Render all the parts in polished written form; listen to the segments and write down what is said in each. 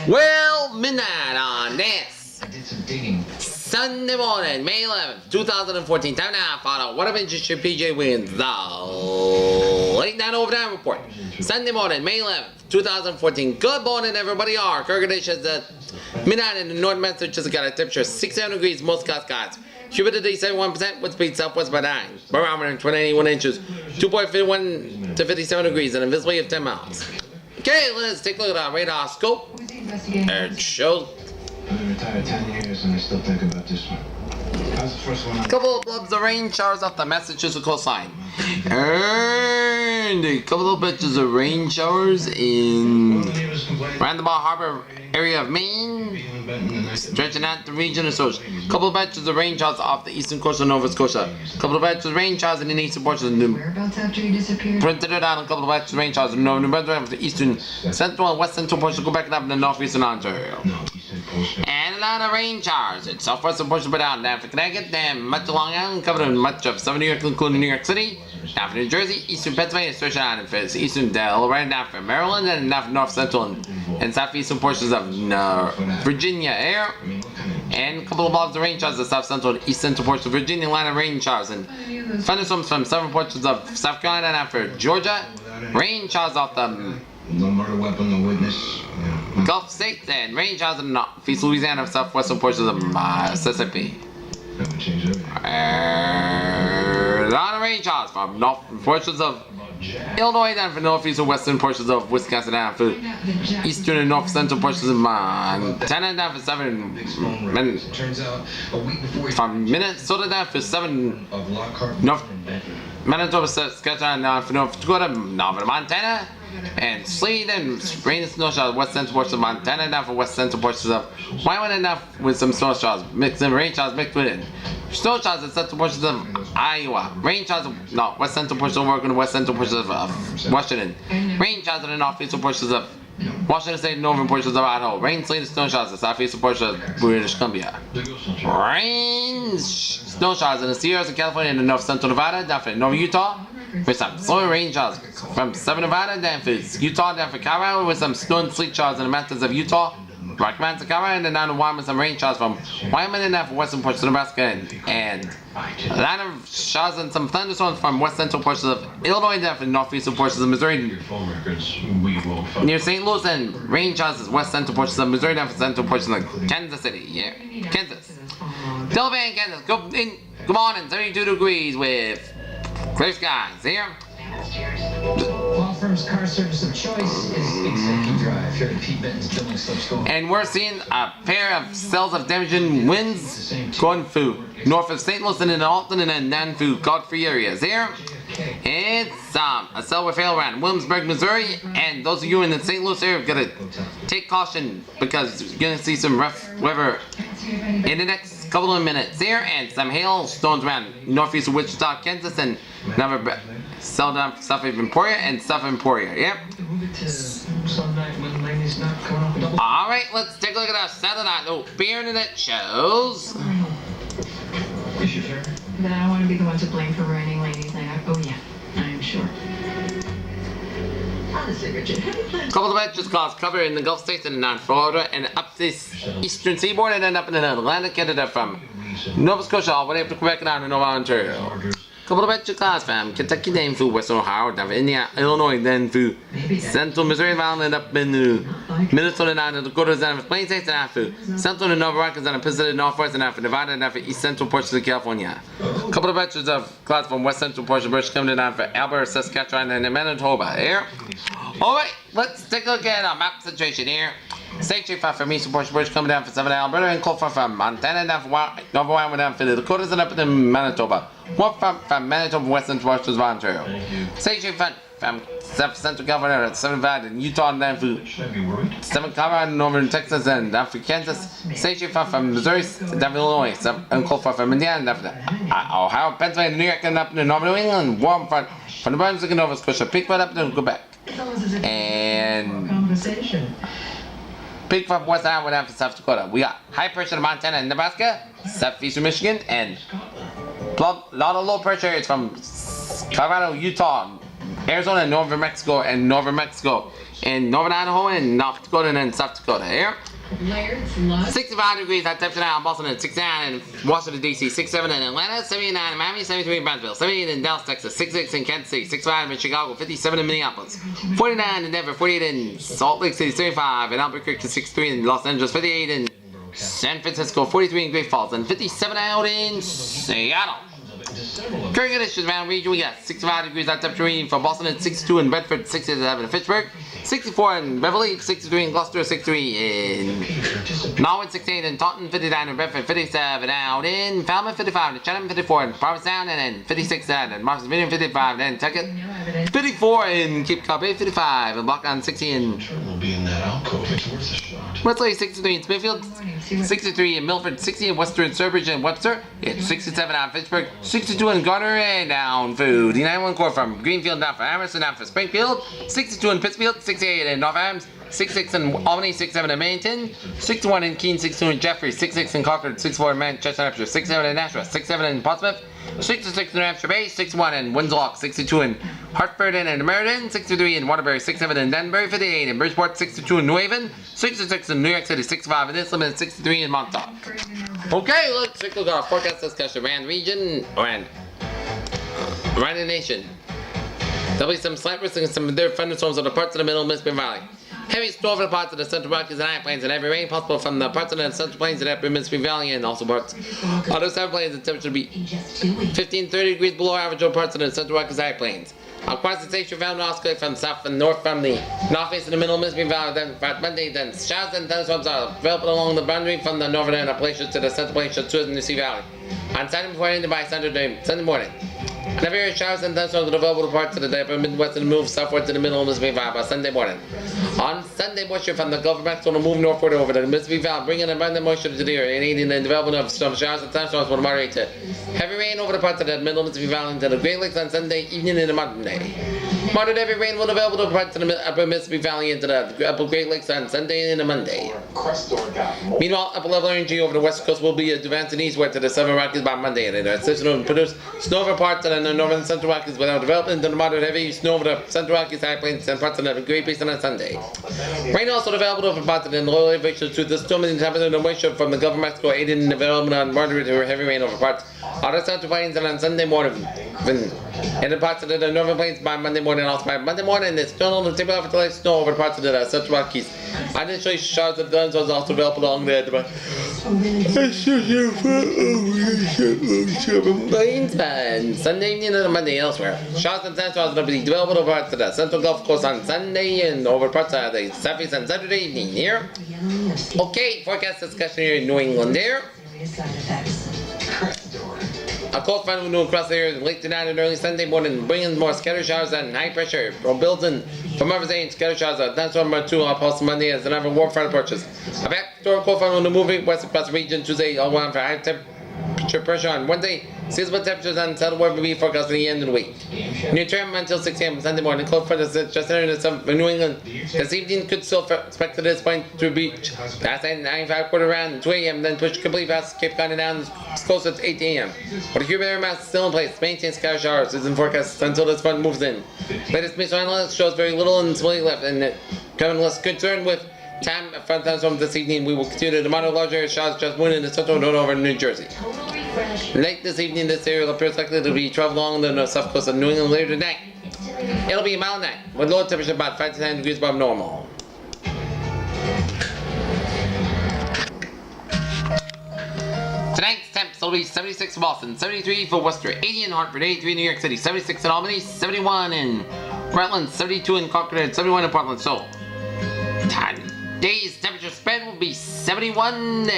Well, midnight on this I did some digging. Sunday morning, May 11th, 2014. Time now for what have been just your PJ Wiggins, the late night overtime report. Sunday morning, May 11th, 2014. Good morning, everybody. Our congregation is at midnight in the north Massachusetts. Got a temperature 67 degrees, most skies. Humidity 71%, wind speed southwest by 9. Barometer 21 inches, 2.51 to 57 degrees, and a visibility of 10 miles. Okay, let's take a look at our radar scope. It shows. I've been retired 10 years and I still think about this one. How's the first one? A couple of blobs of rain showers off the Massachusetts coastline. And a couple of batches of rain showers in Roundabout Harbor area of Maine, stretching out the region of Scotia. A couple of batches of rain showers off the eastern coast of Nova Scotia. A couple of batches of rain showers in the eastern portion of New printed it out on a couple of batches of rain showers in New Brunswick of the eastern, central, and west central portion of Quebec and up in the northeastern Ontario. And a lot of rain showers in southwestern portion of down for Connecticut, then much of Long Island, covered in much of southern New York, including New York City, down for New Jersey, eastern Pennsylvania, stretching out for eastern Delaware, down for Maryland, and down for north central and southeastern portions of Virginia area, and a couple of blobs of rain showers in south central and east central portions of Virginia, line of rain showers and thunderstorms from several portions of South Carolina, down for Georgia, rain showers off the No murder weapon, no witness. Gulf states, and rain showers in the northeast Louisiana, southwestern portions of Mississippi. That would change everything. A lot of rain showers from north portions of Illinois, down for northeast and western portions of Wisconsin, down for eastern and north central portions of Montana, down for 7 from Minnesota, down for 7 north Manitoba, Saskatchewan, down for North Dakota, north Montana, and sleet and rain and snow showers west central portions of Montana, down for west central portions of Wyoming, and down with some snow showers mixed in, rain showers mixed with it. Snow showers in central portions of Iowa, rain showers west central portions of Oregon, west central portions of Washington, rain showers in the northeastern portions of Washington State, northern portions of Idaho, rain, sleet, and snow showers in southeastern portions of British Columbia, rain, snow showers in the Sierras of California and the north central Nevada, down for northern Utah, with some snow and rain showers from southern Nevada, down for Utah, down for Colorado, with some snow and sleet showers in the mountains of Utah, Rocky Mountains of Colorado, and then down to Wyoming with some rain showers from Wyoming and down for western portions of Nebraska, and a lot of showers and some thunderstorms from west central portions of Illinois, down for northeastern portions of Missouri, near St. Louis, and rain showers in west central portions of Missouri, down for central portions of Kansas City, Kansas. Delavan, Kansas, good morning, 32 degrees with clear skies here. Law firm's car service of choice is Big Second Drive. Here at Pete Benton's Building Slips School. And we're seeing a pair of cells of damaging winds going through north of St. Louis and in Alton and then down through Godfrey areas here. It's a cell will fail around Williamsburg, Missouri, and those of you in the St. Louis area are gonna take caution because you're gonna see some rough weather in the next couple of minutes here, and some hail stones around northeast of Wichita, Kansas, and another cell down south of Emporia and south of Emporia. Yep. Alright, let's take a look at our satellite beer internet shows. Then I want to be the one to blame for ruining ladies' night out. Oh yeah, I am sure. Honestly, Richard, have you planned? Couple of batches clouds cover in the Gulf states and North Florida and up this eastern seaboard and then up in the Atlantic Canada from Nova Scotia all the way up to Quebec and down to Nova Ontario. Couple of batches clouds from Kentucky, then through western Ohio, down to Indiana, Illinois, then through central Missouri Valley and up into Minnesota, down to Dakotas, down to Plain States, and down through central and Nova Rockies, down to Pacific Northwest, and down for Nevada, and down for east central portions of California. Couple of batches of clouds from west central portions of British Columbia, down for Alberta, Saskatchewan, and Manitoba here. Alright, let's take a look at our map situation here. State Chief from eastern portion of British Columbia, down for southern Alberta, and cold front from Montana, down for Nova Wyoming, down for the Dakotas, and up to Manitoba. Warm front from Manitoba, western portions of Ontario. State Chief from south central California, southern Nevada, and Utah, and down for southern Colorado, northern Texas, and down for Kansas. State Chief from Missouri, down for Illinois, and cold front from Indiana, down for Ohio, Pennsylvania, New York, and up to northern New England. Warm front from the Brunswick and Nova Scotia, peak front up to Quebec. And big from West Iowa down to South Dakota. We got high pressure in Montana and Nebraska, southeastern Michigan, and a lot of low pressure areas from Colorado, Utah, Arizona, and northern Mexico, in Northern Idaho and North Dakota and then South Dakota here. Layered slush. 65 degrees at temperature now in Boston and 69 in Washington, D.C., 67 in Atlanta, 79 in Miami, 73 in Brownsville, 78 in Dallas, Texas, 66 in Kansas City, 65 in Chicago, 57 in Minneapolis, 49 in Denver, 48 in Salt Lake City, 35 in Albuquerque, 63 in Los Angeles, 58 in San Francisco, 43 in Great Falls, and 57 out in Seattle. Current conditions around the region, we got 65 degrees at temperature reading for Boston and 62 in Bedford, 67 in Pittsburgh, 64 in Beverly, 63 in Gloucester, 63 in Norwood, 68 in Taunton, 59 in Bedford, 57 out in Falmouth, 55 in Chatham, 54 in Provincetown, and then 56 out in Martha's Vineyard, 55 in Nantucket, 54 in Cape Cod Bay, 55 in Block Island, 60 in Westlake, 63 in Smithfield, 63 in Milford, 60 in Western Sturbridge and Webster, it's 67 out in Fitchburg, 62 in Garner, and down for the 911 Corps from Greenfield, down for Amherst, down for Springfield, 62 in Pittsfield, 68 in North Adams, 66 in Albany, 67 in Bennington, 61 in Keene, 62 in Jeffrey, 66 in Concord, 64 in Manchester, Hampshire, 67 in Nashua, 67 in Portsmouth, 66 in New Hampshire Bay, 61 in Windsor, 62 in Hartford and in Meriden, 63 in Waterbury, 67 in Danbury, 58 in Bridgeport, 62 in New Haven, 66 in New York City, 65 in Islip, and 63 in Montauk. Okay, let's take a look at our forecast discussion around the region and around the nation. There'll be some slight risk and some thunderstorms on the parts of the middle Mississippi Valley. Heavy snow over the parts of the Central Rockies and High Plains and heavy rain possible from the parts of the Central Plains and Upper Mississippi Valley and also parts of the South Plains. The temperature will be 15-30 degrees below average over parts of the Central Rockies and High Plains. Across the station found in Alaska from south and north from the northeast and the middle Mississippi Valley, then Monday, then showers and thunderstorms are developed along the boundary from the northern Appalachians to the Central Plains to the Sea Valley. On Saturday before ending by Sunday morning. Heavy rain showers and thunderstorms are available to parts of the upper Midwest and move southward to the middle of Mississippi Valley by Sunday morning. On Sunday, moisture from the Gulf of Mexico will move northward over the Mississippi Valley, bringing abundant moisture to the area and aiding the development of some showers and thunderstorms will moderate to heavy rain over the parts of the middle Mississippi Valley into the Great Lakes on Sunday evening and Monday. Moderate heavy rain will be available to parts of the upper Mississippi Valley into the upper Great Lakes on Sunday and Monday. Meanwhile, upper level energy over the west coast will be advancing eastward to the southern Rockies by Monday, and the system will produce snow over parts of the northern Central Rockies without development into the moderate heavy snow over the Central Rockies, High Plains, and parts of the Great Basin on Sunday. Rain also developed over parts of the low elevation to the storm and temperature and moisture from the Gulf of Mexico, aiding in the development of moderate or heavy rain over parts of the Central Plains and on Sunday morning. In the parts of the northern plains by Monday morning, also by Monday morning, it's still the typical for light snow over parts of the Central Rockies. Initially, showers of thunderstorms also developed along the plains and Sunday evening and Monday elsewhere. Showers and thunderstorms will be developed over parts of the Central Gulf Coast on Sunday and over parts of the Southeast and Saturday evening here. Okay, forecast discussion here in New England there. A cold front will move across the area late tonight and early Sunday morning, bringing more scattered showers and high pressure from building from over the scattered showers. That's number 2 on post Monday as another warm front approaches. A backdoor cold front will move west across the region Tuesday, all around for high temperature pressure on Wednesday. Seasonable temperatures on settled weather will be forecast for the end of the week. Near term until 6 a.m. Sunday morning, cold front is just entering the sun for New England. This evening could still expect at this point to reach past 95 quarter round 2 a.m. then push complete past Cape Cod and down close to 8 a.m. But the humid air mass is still in place. Maintain scattered showers is in forecast until this front moves in. Latest missile analysis shows very little instability left, and coming less concerned with time front thunderstorms this evening. We will continue to monitor large area showers just moving into central and over New Jersey. Late this evening, this area will appear likely to be traveling along the south coast of New England later tonight. It'll be a mild night with low temperature about 5 to 10 degrees above normal. Tonight's temps will be 76 in Boston, 73 for Worcester, 80 in Hartford, 83 in New York City, 76 in Albany, 71 in Rutland, 72 in Concord, and 71 in Portland. So, today's temperature spread will be 71 to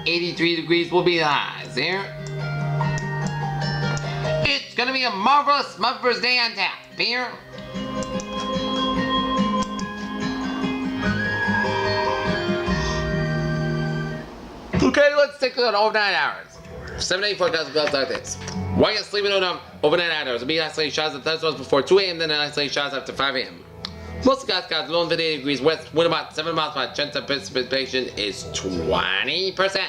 83 degrees will be the highs there. It's gonna be a marvelous Mother's Day on tap here. Okay, let's take a look at overnight hours. 7-8 forecast clouds like this. While you're sleeping overnight hours, it'll be isolated showers and thunderstorms before 2 a.m. then isolated showers after 5 a.m. Most skies low 58 degrees west, wind about 7 miles per hour. Chance of precipitation is 20%.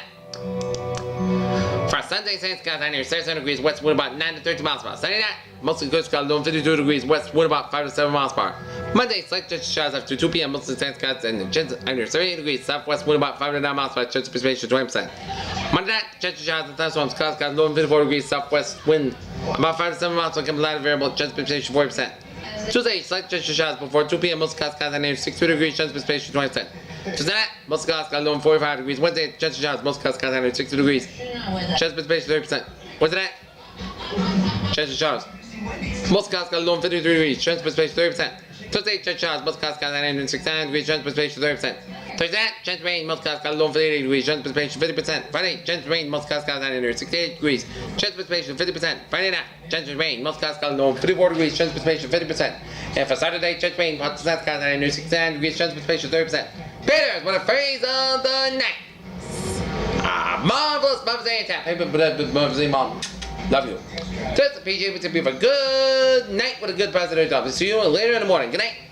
For Sunday, same skies near 77 degrees west, wind about 9 to 13 miles per hour. Sunday night, mostly good skies low 52 degrees west, wind about 5 to 7 miles per hour. Monday, slight chance of showers after 2 p.m. Mostly sunny skies and chance under 78 degrees. Southwest wind about 509 miles per hour. Chance of precipitation 20%. Monday night, chance of showers and thunderstorms. Clouds skies low and 54 degrees. Southwest wind about 5 to 7 miles per hour. Light variable. Chance of precipitation 40%. Tuesday, slight chance of showers before 2 p.m. Mostly clouds skies under 62 degrees. Chance of precipitation 20%. Tuesday night, mostly clouds skies low and 45 degrees. Wednesday, chance of showers. Mostly clouds skies under 60 degrees. Chance of precipitation 30%. Wednesday night, chance of showers. Most clouds skies low and 53 degrees. Chance of precipitation 30%. Thursday, chance of showers. Most clouds skies under 69 degrees. Chance of precipitation 30%. Thursday night, chance of rain. Most clouds skies low and 58 degrees. Chance of precipitation 50%. Friday, chance of rain. Most clouds skies under 68 degrees. Chance of precipitation 50%. Friday night, chance of rain. Most clouds skies low and 54 degrees. Chance of precipitation 50%. And for Saturday, chance of rain. Most clouds skies under 69 degrees. Chance of precipitation 30%. Peters, what a phrase of the night. Marvelous Mother's Day attack. Hey, Mother's Day, Mom. Love you. Just a PJ with a good night with a good positive job. See you later in the morning. Good night.